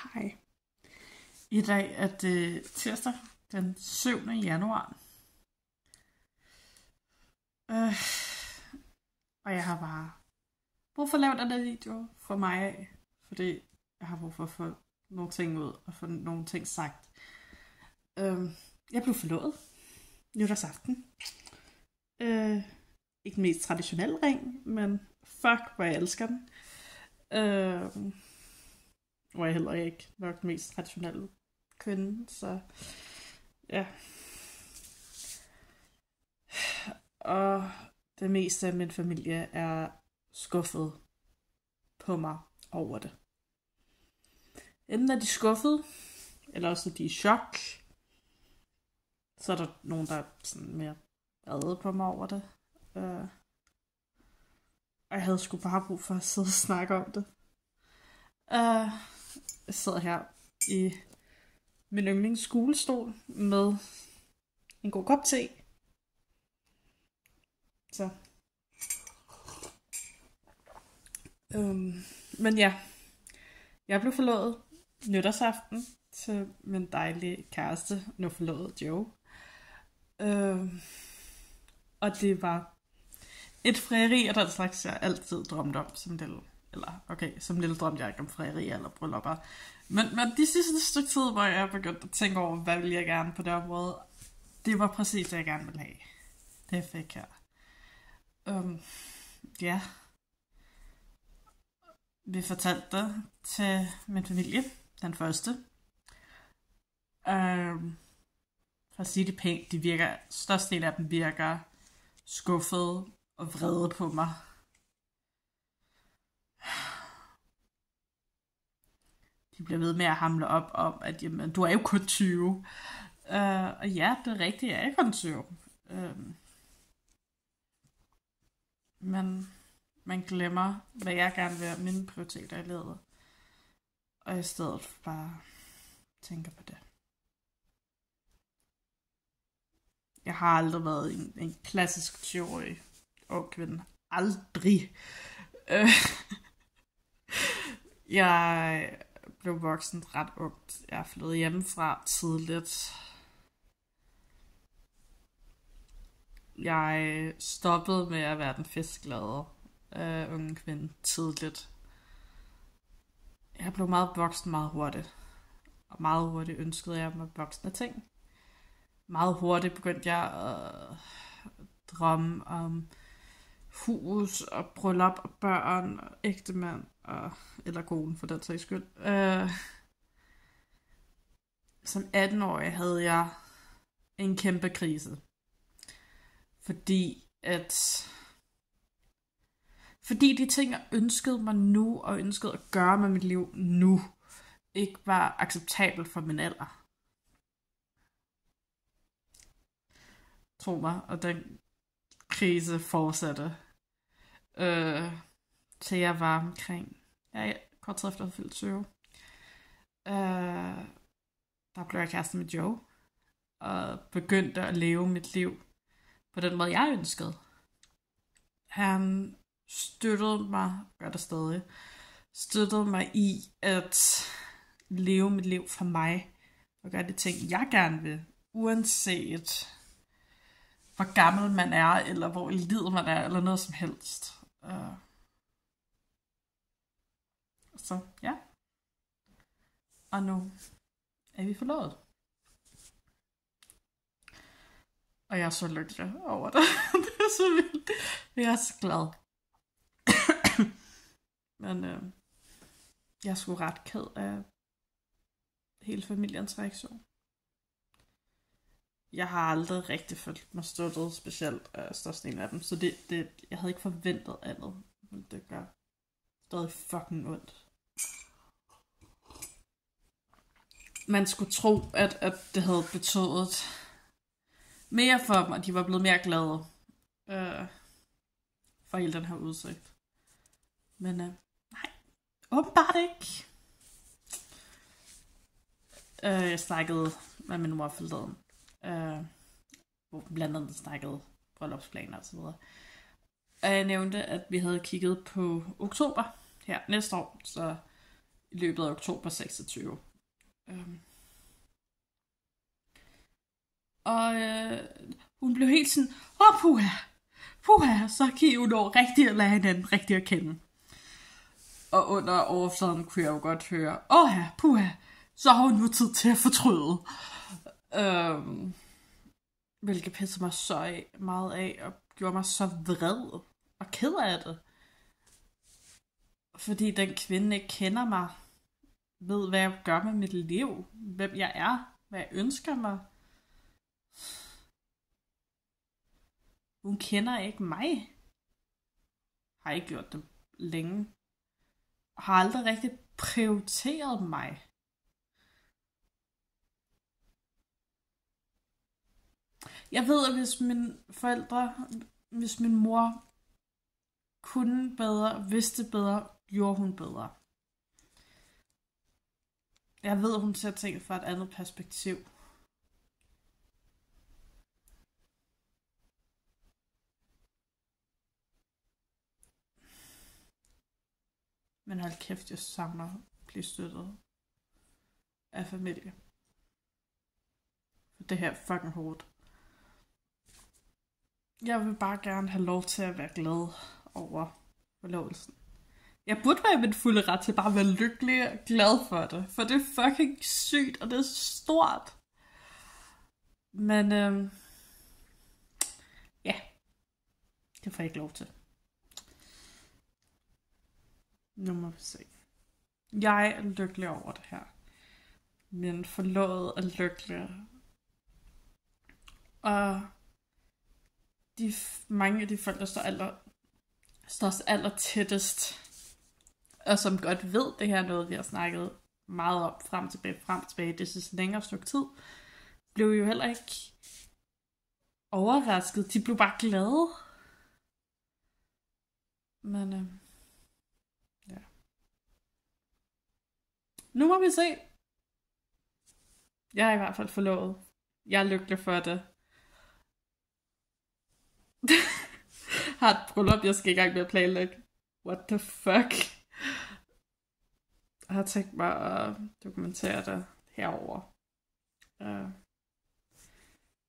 Hej. I dag er det tirsdag den 7. januar. Og jeg har bare brug for at lave den der video for mig af. Fordi jeg har brug for at få nogle ting ud og få nogle ting sagt. Jeg blev forlovet nytårsaften. Ikke den mest traditionelle ring, men fuck, hvor jeg elsker den. Og jeg heller ikke nok den mest traditionelle kvinde, så ja. Og det meste af min familie er skuffet på mig over det. Enten er de skuffet, eller også er de i chok. Så er der nogen, der er sådan mere vrede på mig over det. Og jeg havde sgu bare brug for at sidde og snakke om det. Jeg sidder her i min yndlingsskolestol med en god kop te. Så. Men ja, jeg blev forlovet nytårsaften til min dejlige kæreste, nu forlovet Joe. Og det var et frieri af den slags, jeg altid drømte om som lille. Eller okay, som lille drømte jeg ikke om frieri eller bryllupper. Men de sidste stykke tid, hvor jeg begyndte at tænke over, hvad ville jeg gerne på det område, det var præcis det, jeg gerne ville have. Det fik jeg. Ja. Vi fortalte det til min familie, den første. For at sige det pænt, størstedelen af dem virker skuffet og vrede på mig. De bliver ved med at hamle op om, at jamen, du er jo kun 20. Og ja, det er rigtigt, jeg er kun 20. Men man glemmer, hvad jeg gerne vil have, mine prioriteter i livet. Og i stedet bare tænker på det. Jeg har aldrig været en klassisk 20-årig ung kvinde. Aldrig. Jeg blev voksen ret ungt. Jeg flyttede hjemmefra tidligt. Jeg stoppede med at være den festglade unge kvinde tidligt. Jeg blev meget voksen meget hurtigt. Og meget hurtigt ønskede jeg mig voksne ting. Meget hurtigt begyndte jeg at drømme om hus og bryllup og børn og ægtemand eller kone for den sags skyld. Som 18-årig havde jeg en kæmpe krise. Fordi de ting, jeg ønskede mig nu og ønskede at gøre med mit liv nu, ikke var acceptabelt for min alder. Tro mig, og den krise fortsatte. Til jeg var omkring, kort tid efter at fyldt 20. Der blev jeg kæreste med Joe. Og begyndte at leve mit liv på den måde, jeg ønskede. Han støttede mig, gør det stadig, støttede mig i at leve mit liv for mig. Og gøre de ting, jeg gerne vil. Uanset hvor gammel man er, eller hvor i livet man er, eller noget som helst. Så ja. Og nu er vi forlovet. Og jeg er så lykkelig over det. Det er så vildt. Jeg er så glad. Men jeg er sgu ret ked af hele familiens reaktion. Jeg har aldrig rigtig følt mig støttet, specielt af størstedelen af dem. Så jeg havde ikke forventet andet. Men det gør stadig fucking ondt. Man skulle tro, at det havde betydet mere for dem, og de var blevet mere glade for hele den her udsigt. Men nej, åbenbart ikke. Jeg snakkede med min mor forleden. Hvor blandt andet snakkede bryllupsplaner og så videre. Og jeg nævnte, at vi havde kigget på oktober her næste år, så i løbet af oktober 26. Og hun blev helt sådan, puha, så kan I jo nå rigtig at lære hinanden rigtig at kende. Og under overfladen kunne jeg jo godt høre, puha, så har hun nu tid til at fortryde. Hvilket pisser mig så meget af, og gjorde mig så vred og ked af det. Fordi den kvinde ikke kender mig, ved hvad jeg gør med mit liv, hvem jeg er, hvad jeg ønsker mig. Hun kender ikke mig. Har ikke gjort det længe. Har aldrig rigtig prioriteret mig. Jeg ved, at hvis min mor kunne bedre, vidste bedre, gjorde hun bedre. Jeg ved, at hun ser ting fra et andet perspektiv. Men hold kæft, jeg savner at blive støttet af familie. For det her er fucking hårdt. Jeg vil bare gerne have lov til at være glad over forlovelsen. Jeg burde være i min fulde ret til bare at være lykkelig og glad for det. For det er fucking sygt, og det er stort. Men ja, det får jeg ikke lov til. Nu må vi se. Jeg er lykkelig over det her. Min forlovede er lykkelig. Og mange af de folk, der står aller tættest, og som godt ved, det her er noget, vi har snakket meget om frem og tilbage, det er længere stykke tid, blev jo heller ikke overrasket. De blev bare glade. Men ja. Nu må vi se. Jeg er i hvert fald forlovet. Jeg er lykkelig for det. Har et bryllup, jeg skal i gang med at planlægge. What the fuck? Jeg har tænkt mig at dokumentere det herover.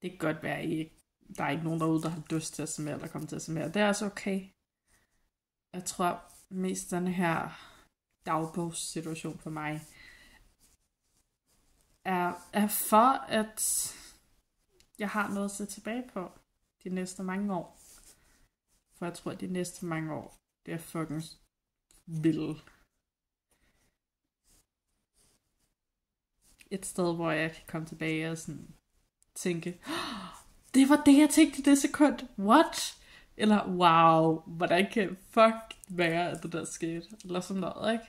Det kan godt være, at der er ikke nogen derude, der har lyst til at se mere, eller komme til at se mere. Det er altså okay. Jeg tror mest den her dagbogssituation for mig er for, at jeg har noget at se tilbage på de næste mange år. For jeg tror, at de næste mange år, det er fucking vildt. Et sted, hvor jeg kan komme tilbage og sådan tænke, det var det, jeg tænkte i det sekund. What? Eller wow, hvordan kan fuck være, at det der skete? Eller sådan noget, ikke?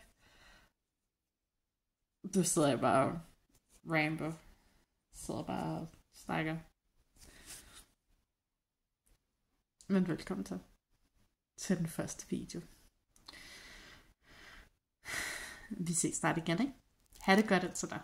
Det sidder jeg bare Rambo. Sidder bare og snakker. Men velkommen til den første video. Vi ses snart igen, ikke? Ha' det godt indtil da.